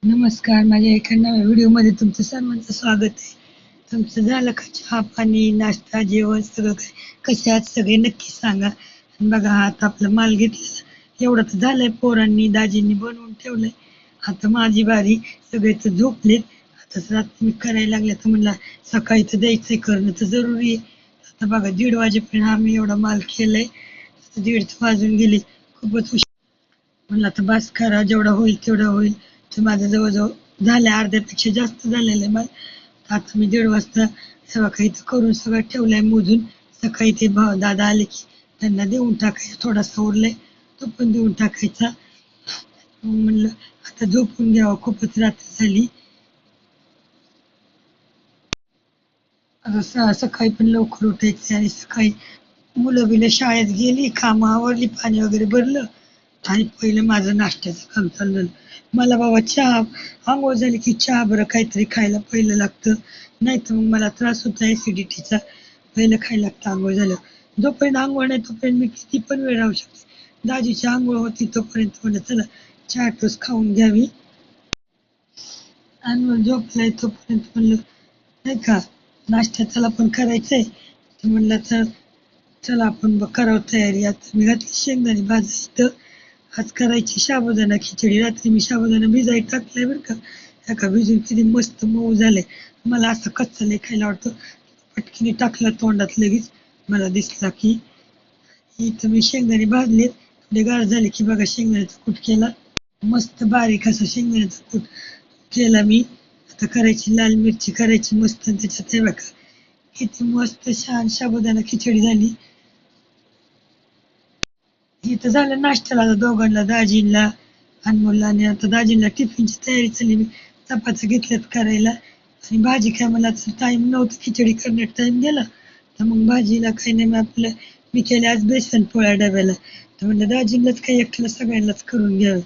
नमस्कार. माझ्या एका नव्या व्हिडिओमध्ये तुमचं सर्वांचं स्वागत आहे. तुमचं झालं का चहा पाणी नाश्ता जेवण सगळं काय? कसे आहात सगळे नक्की सांगा. आणि बघा हा आता आपला माल घेतलेला एवढं तर झालंय, पोरांनी दाजींनी बनवून ठेवलंय. आता माझी बारी. सगळे तर झोपलेत. आता रात्री मी करायला लागले तर म्हणलं सकाळी तर द्यायचंय, करणं तर जरुरी आहे. आता बघा 1:30 वाजेपर्यंत आम्ही एवढा माल केलाय. आता 1:30 वाजून गेले. खूपच उशीर. म्हणलं आता बस करा, जेवढा होईल तेवढा होईल. तर माझं जवळजवळ झालं, अर्ध्यापेक्षा जास्त झालेलं आहे माल. आता मी 1:30 वाजता सगळं काही इथं करून सगळं ठेवलंय मोजून. सकाळी ते भाव दादा आले की त्यांना देऊन टाकायचं, थोडासा उरलाय तो पण देऊन टाकायचा. मग म्हणलं आता झोपून घ्यावं, खूपच रात्र झाली. आता सकाळी पण लवकर उठायचं आणि सकाळी मुलं बिलं शाळेत गेली, कामं आवरली, पाणी वगैरे भरलं आणि पहिलं माझं नाश्त्याचं काम चालू झालं. मला बाबा चहा, अंघोळ झाली की चहा बरं काहीतरी खायला पहिलं लागतं, नाही तर मग मला त्रास होतो ऍसिडिटीचा. पहिलं खायला लागतं अंघोळ झालं. जोपर्यंत अंघोळ नाही तोपर्यंत मी किती पण वेळ राहू शकते. दाजीची अंघोळ होती तोपर्यंत म्हणलं चला चहा टोस्ट खाऊन घ्यावी. आणि मग झोपलाय तोपर्यंत म्हणलं नाही का नाश्त्याला पण करायचंय. तर म्हणलं चला आपण करावं तयारी. आता मी घातली शेंगदाणे भाजायचं. आज करायची साबुदाणा खिचडी. रात्री मी साबुदाणा भिजाय टाकलाय बरं का. एका भिजून किती मस्त मऊ झालंय. मला असं कच्चा लय खायला आवडतं. पटकीने टाकला तोंडात लगेच. मला दिसला की इथं मी शेंगदाणे भाजलेत. थोडे गार झाले की बघा शेंगदाण्याचा कूट केला. मस्त बारीक असं शेंगदाण्याचा कूट केला मी. आता करायची लाल मिरची करायची मस्त आणि त्याच्यात हे बघा किती मस्त छान साबुदाणा खिचडी झाली. इथं झालं नाश्त्याला आता दोघांना, दाजींना अनमोलला. आणि आता दाजींना टिफिनची तयारी चालली. मी चपात्या घेतल्यात करायला आणि भाजी काय मला टाइम नव्हतं, खिचडी करण्यात टाइम गेला. तर मग भाजीला काही नाही, मग आपलं मी केले आज बेसन पोळ्या डब्याला. तर म्हणलं दाजींनाच काही एकट्याला सगळ्यांनाच करून घ्यावं.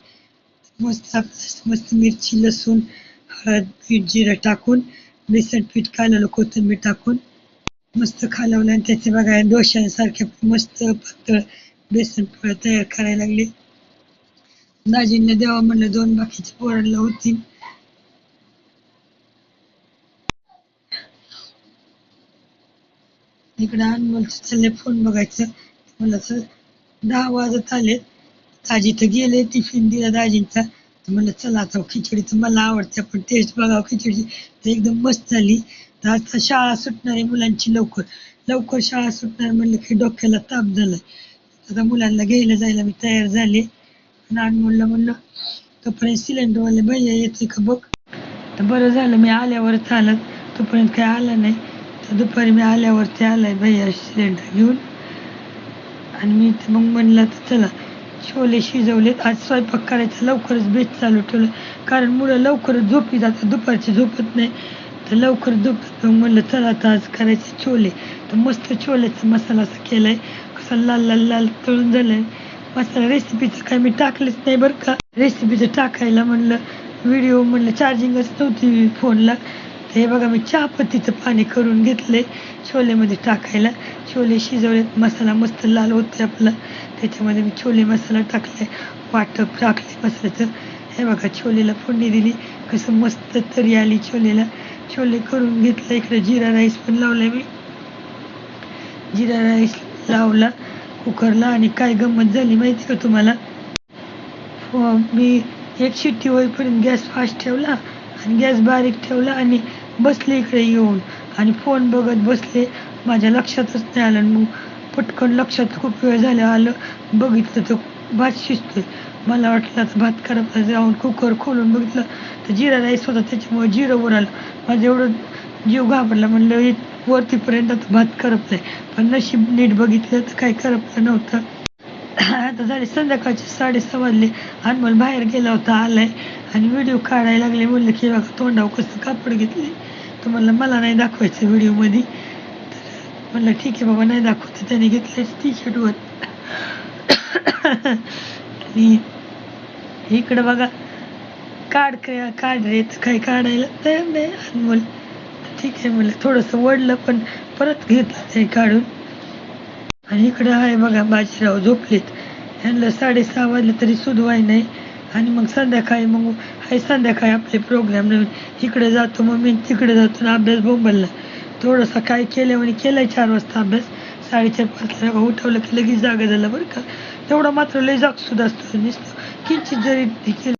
मस्त आपलं मस्त मिरची लसूण हळद पीठ जिरं टाकून बेसन पीठ कालवलं कोथिंबीर टाकून मस्त खालवलं आणि त्याचे बघा डोश्यांसारखे मस्त पातळ बेसन पोळ्या तयार करायला लागले. दाजींना द्यावं म्हणलं, दोन बाकीच्या पोरांना होती. इकडं अनमोलचं चाललंय फोन बघायचं. मला तर 10 वाजत आलेत. दाजी तर गेले, टिफिन दिला दाजींचा. तर म्हणलं चला आता खिचडी तर मला आवडते, पण टेस्ट बघावं खिचडी तर एकदम मस्त झाली. तर आता शाळा सुटणार आहे मुलांची लवकर. लवकर शाळा सुटणार म्हणलं की डोक्याला ताप झालाय. आता मुलांना घ्यायला जायला मी तयार झाले. आणि अनमोलला म्हणलं तोपर्यंत सिलेंडरवाले भैया येते का बघ. तर बरं झालं मी आल्यावरच आलं, तोपर्यंत काही आलं नाही. तर दुपारी मी आल्यावरती आलाय भैया सिलेंडर घेऊन. आणि मी मग म्हणलं तर चला छोले शिजवलेत. आज स्वयंपाक करायचा लवकरच बेत चालू ठेवलं, कारण मुलं लवकरच झोपी जातात, दुपारची झोपत नाही. तर लवकर झोपतात. मग म्हणलं चला आता आज करायचे छोले. तर मस्त छोलेचा मसाला असा केलाय, कसा लाल लाल लाल तळून झालाय मसाला. रेसिपीचं काय मी टाकलंच नाही बरं का. रेसिपीचं टाकायला म्हणलं व्हिडिओ, म्हणलं चार्जिंगच नव्हती फोनला. हे बघा मी चहापत्तीचं पाणी करून घेतलंय छोलेमध्ये टाकायला. छोले शिजवले, मसाला मस्त लाल होते आपला. त्याच्यामध्ये मी छोले मसाला टाकलाय, वाटप टाकले मसाल्याचं. हे बघा छोलेला फोडणी दिली, कसं मस्त तरी आली छोलेला. छोले करून घेतलं. इकडे जिरा राईस पण लावलाय मी. जिरा राईस लावला कुकरला. आणि काय गंमत झाली माहिती का तुम्हाला, मी एक शिट्टी होईपर्यंत गॅस फास्ट ठेवला आणि गॅस बारीक ठेवला आणि बसले इकडे येऊन आणि फोन बघत बसले. माझ्या लक्षातच नाही आलं. मग पटकन लक्षात खूप वेळ झाला आलं, बघितलं तर भात शिजतोय. मला वाटलं आता भात करपला, जाऊन कुकर खोलून बघितलं तर जिरा राईस होता, त्याच्यामुळे जिरं वर आलं. माझं एवढं जीव घाबरला. म्हणलं वरतीपर्यंत आता भात करपलाय, पण नशीब नीट बघितलं तर काही करपलं नव्हतं. आता झाले संध्याकाळचे 6:30 वाजले. अनमोल बाहेर गेला होता, आलाय आणि व्हिडिओ काढायला लागले. म्हणलं की बघा तोंडावर कसं कापड घेतले. तर म्हणलं मला नाही दाखवायचं व्हिडिओमध्ये. तर म्हणलं ठीक आहे बाबा नाही दाखवते. त्याने घेतलंय टी शर्टवर. आणि इकडं बघा काढ रे, तर काही काढायला तयार नाही अनमोल. ठीक आहे म्हणलं, थोडंसं वडलं पण परत घेतलं ते काढून. आणि इकडं आहे बघा बाजीराव झोपलेत. ह्यांना 6:30 वाजले तरी सुधवाय नाही. आणि मग संध्याकाळी मग आहे संध्याकाळी आपले प्रोग्राम नवीन, इकडे जातो मम्मी तिकडे जातो ना अभ्यास बोंबलला. थोडंसं काय केलं म्हणे केलाय 4 वाजता अभ्यास, 4:30 उठवलं की लगेच जागा झालं बरं का. तेवढा मात्र लय जागसूद असतो नुसतं किंचित जरी हे केलं